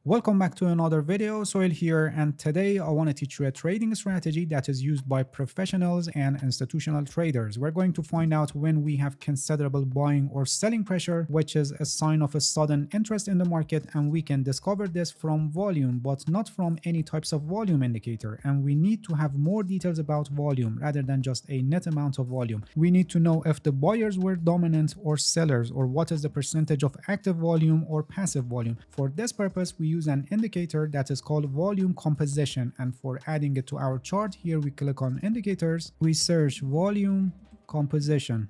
Welcome back to another video. Soil here, and today I want to teach you a trading strategy that is used by professionals and institutional traders. We're going to find out when we have considerable buying or selling pressure, which is a sign of a sudden interest in the market, and we can discover this from volume, but not from any types of volume indicator. And we need to have more details about volume rather than just a net amount of volume. We need to know if the buyers were dominant or sellers, or what is the percentage of active volume or passive volume. For this purpose, we use an indicator that is called volume composition, and for adding it to our chart here, we click on indicators, we search volume composition,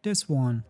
this one,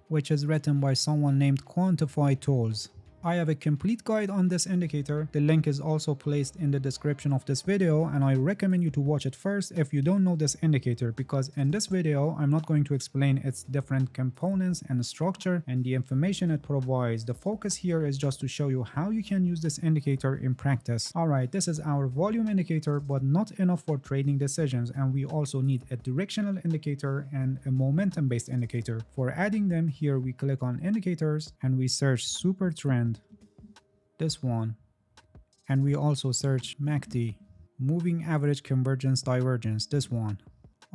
which is written by someone named Quantify Tools. I have a complete guide on this indicator. The link is also placed in the description of this video, and I recommend you to watch it first if you don't know this indicator, because in this video I'm not going to explain its different components and structure and the information it provides. The focus here is just to show you how you can use this indicator in practice. Alright, this is our volume indicator, but not enough for trading decisions, and we also need a directional indicator and a momentum based indicator. For adding them here, we click on indicators and we search super trend, this one, and we also search MACD, moving average convergence divergence, this one.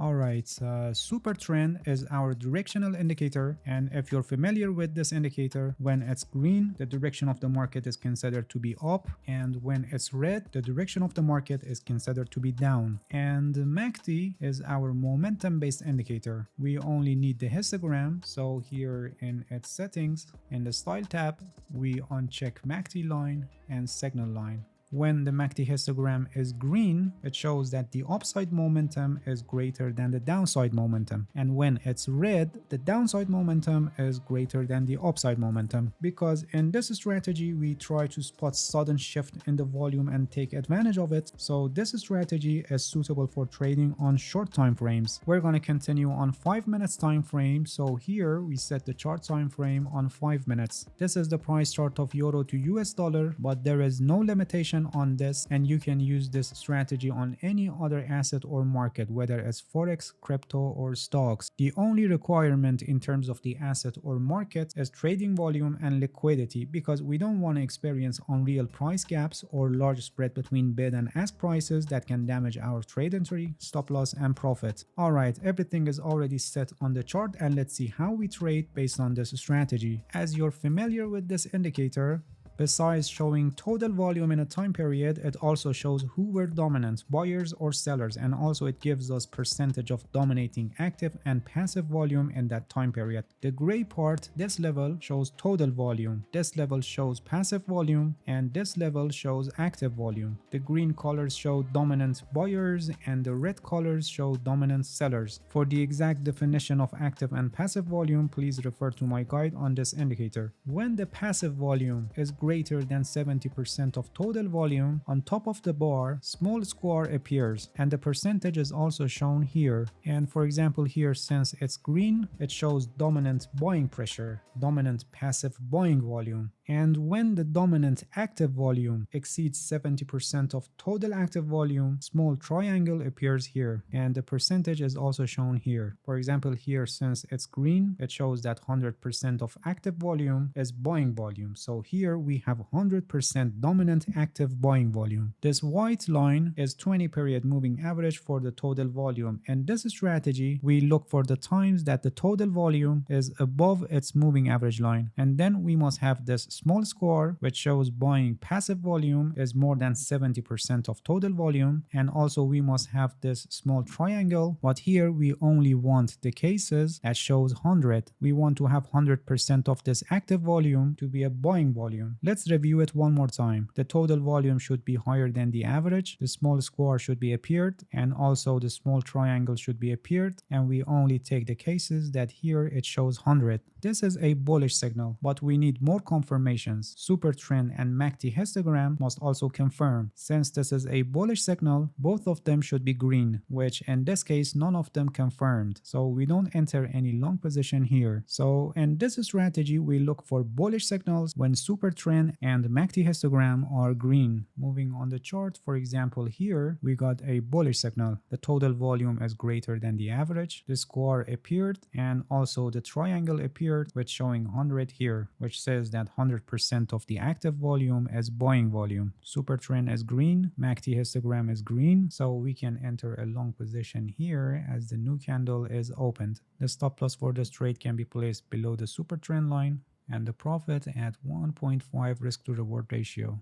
Alright, super trend is our directional indicator, and if you're familiar with this indicator, when it's green, the direction of the market is considered to be up, and when it's red, the direction of the market is considered to be down. And MACD is our momentum based indicator. We only need the histogram, so here in its settings, in the style tab, we uncheck MACD line and signal line. When the MACD histogram is green, it shows that the upside momentum is greater than the downside momentum. And when it's red, the downside momentum is greater than the upside momentum. Because in this strategy, we try to spot sudden shift in the volume and take advantage of it. So this strategy is suitable for trading on short time frames. We're going to continue on 5 minutes time frame. So here we set the chart time frame on 5 minutes. This is the price chart of euro to US dollar, but there is no limitation on this, and you can use this strategy on any other asset or market, whether it's forex, crypto, or stocks. The only requirement in terms of the asset or market is trading volume and liquidity, because we don't want to experience unreal price gaps or large spread between bid and ask prices that can damage our trade entry, stop loss, and profit. Alright, everything is already set on the chart, and let's see how we trade based on this strategy. As you're familiar with this indicator, besides showing total volume in a time period, it also shows who were dominant, buyers or sellers, and also it gives us percentage of dominating active and passive volume in that time period. The gray part, this level, shows total volume, this level shows passive volume, and this level shows active volume. The green colors show dominant buyers and the red colors show dominant sellers. For the exact definition of active and passive volume, please refer to my guide on this indicator. When the passive volume is greater than 70% of total volume, on top of the bar, small square appears, and the percentage is also shown here. And for example here, since it's green, it shows dominant buying pressure, dominant passive buying volume. And when the dominant active volume exceeds 70% of total active volume, small triangle appears here, and the percentage is also shown here. For example here, since it's green, it shows that 100% of active volume is buying volume. So here we have 100% dominant active buying volume. This white line is 20 period moving average for the total volume. In this strategy, we look for the times that the total volume is above its moving average line, and then we must have this small square which shows buying passive volume is more than 70% of total volume, and also we must have this small triangle, but here we only want the cases that shows 100. We want to have 100% of this active volume to be a buying volume. Let's review it one more time. The total volume should be higher than the average, the small square should be appeared, and also the small triangle should be appeared, and we only take the cases that here it shows 100. This is a bullish signal, but we need more confirmations. Super trend and MACD histogram must also confirm. Since this is a bullish signal, both of them should be green, which in this case none of them confirmed, so we don't enter any long position here. So in this strategy, we look for bullish signals when super trend and MACD histogram are green. Moving on the chart, for example here, we got a bullish signal. The total volume is greater than the average, the square appeared, and also the triangle appeared here, which showing 100 here, which says that 100% of the active volume is buying volume. Super trend is green, MACD histogram is green, so we can enter a long position here as the new candle is opened. The stop loss for this trade can be placed below the super trend line and the profit at 1.5 risk to reward ratio.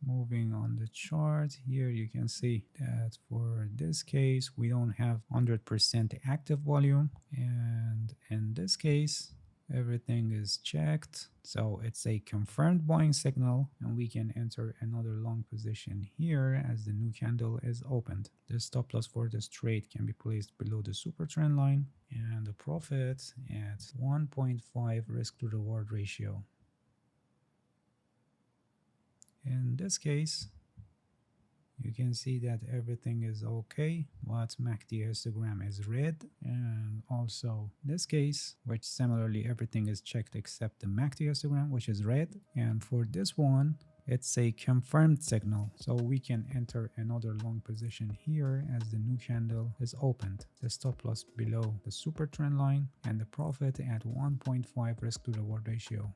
Moving on the chart, here you can see that for this case we don't have 100% active volume, and in this case everything is checked, so it's a confirmed buying signal and we can enter another long position here as the new candle is opened. The stop loss for this trade can be placed below the super trend line and the profit at 1.5 risk to reward ratio. In this case, you can see that everything is okay, but MACD histogram is red, and also this case, which similarly everything is checked except the MACD histogram, which is red. And for this one, it's a confirmed signal, so we can enter another long position here as the new candle is opened. The stop loss below the super trend line and the profit at 1.5 risk to reward ratio.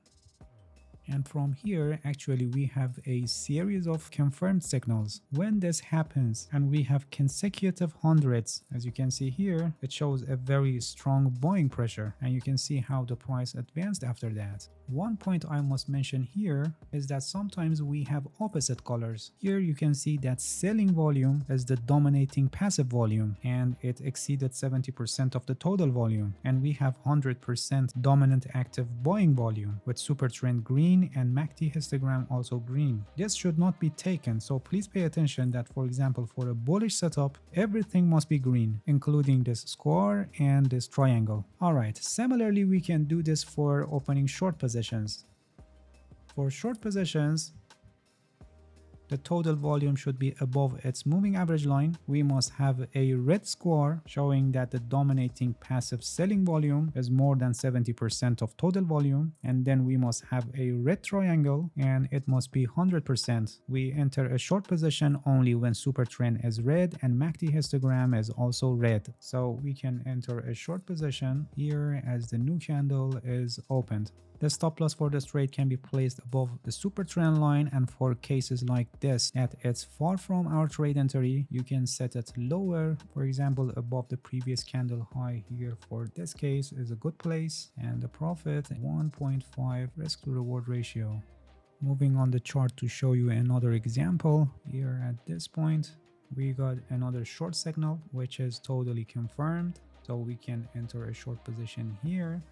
And from here, actually, we have a series of confirmed signals. When this happens and we have consecutive hundreds, as you can see here, it shows a very strong buying pressure, and you can see how the price advanced after that. One point I must mention here is that sometimes we have opposite colors. Here you can see that selling volume is the dominating passive volume and it exceeded 70% of the total volume, and we have 100% dominant active buying volume with super trend green and MACD histogram also green. This should not be taken, so please pay attention that, for example, for a bullish setup everything must be green, including this square and this triangle. Alright, similarly we can do this for opening short positions. For short positions, the total volume should be above its moving average line. We must have a red square showing that the dominating passive selling volume is more than 70% of total volume, and then we must have a red triangle and it must be 100%. We enter a short position only when super trend is red and MACD histogram is also red, so we can enter a short position here as the new candle is opened. The stop loss for this trade can be placed above the super trend line, and for cases like this that it's far from our trade entry, you can set it lower, for example above the previous candle high. Here for this case is a good place, and the profit 1.5 risk to reward ratio. Moving on the chart to show you another example, here at this point we got another short signal which is totally confirmed, so we can enter a short position here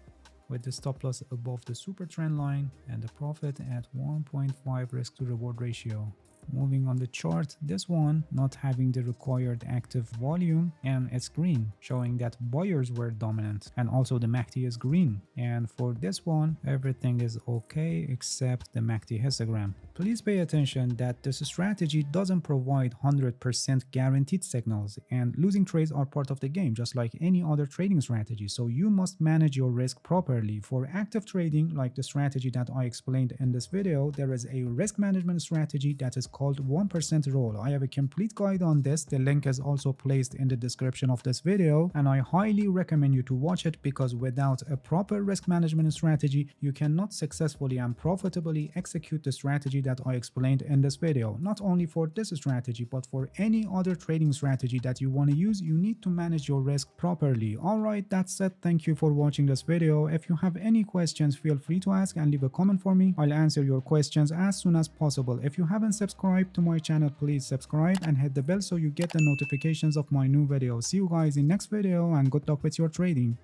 with the stop loss above the super trend line and the profit at 1.5 risk to reward ratio. Moving on the chart, this one not having the required active volume and it's green, showing that buyers were dominant, and also the MACD is green. And for this one everything is okay except the MACD histogram. Please pay attention that this strategy doesn't provide 100% guaranteed signals, and losing trades are part of the game just like any other trading strategy, so you must manage your risk properly. For active trading, like the strategy that I explained in this video, there is a risk management strategy that is called 1% rule. I have a complete guide on this. The link is also placed in the description of this video, and I highly recommend you to watch it, because without a proper risk management strategy you cannot successfully and profitably execute the strategy that I explained in this video. Not only for this strategy but for any other trading strategy that you want to use, you need to manage your risk properly. Alright, that's it. Thank you for watching this video. If you have any questions, feel free to ask and leave a comment for me. I'll answer your questions as soon as possible. If you haven't subscribed to my channel, please subscribe and hit the bell so you get the notifications of my new videos. See you guys in next video, and good luck with your trading.